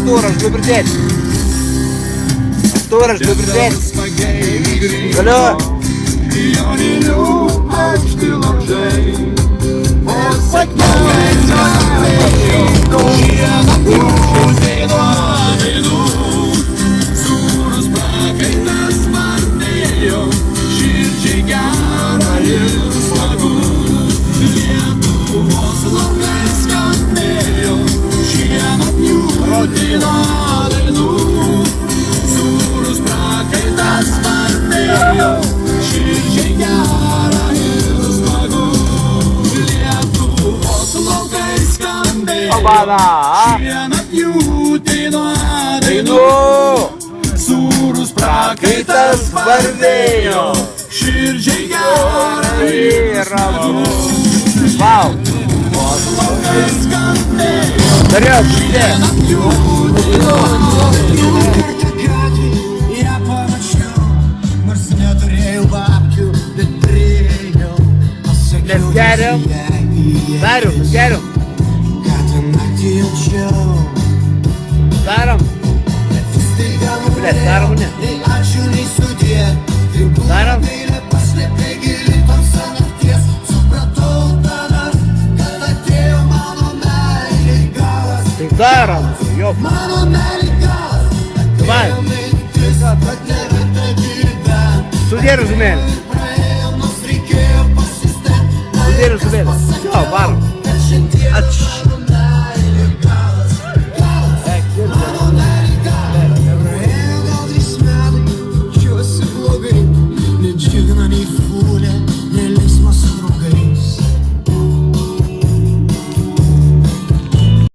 Artūras, Liubridėtis. Artūras, Liubridėtis. Galiu. Joninių aukšti laužai, o sakmės galėtų vieną pūtį nuo veidų. Sūrus prakaitas vardėjo, širdžiai gera ir smagu. Lietuvos laukai skambėjo, šieno pjūtį nuo veidų. Sūrus prakaitas vardėjo, širdžiai gera ir smagu. Lietuvos laukai skambėjo, šieno pjūtį nuo veidų. Sūrus prakaitas vardėjo, širdžiai gera ir smagu. Vau. Lietuvos laukai skambėjo, Norėjau šieno pjūtį nuo veidų. Я пamačiau, nors neturėjau babkių, bet priėjau, pasakiau Mes geriam. Dariau, mes geriam. ką tą naktį jaučiau. Darom. Staiga Blet, darom, ne? nei ačiū, nei sudie. Darom. Meilė paslėpė gili tamsa nakties. Supratau tada, kad atėjo mano meilė galas. Tai darom. Jo. Mano meilė galas. Давай. Mintis, kad neverta gyvent. Sudė, Razumėlė. Praėjo, nors reikėjo pasistengt. Sudė, Razumėlė. Jo, varom. Kad šiandien Ačiū. mano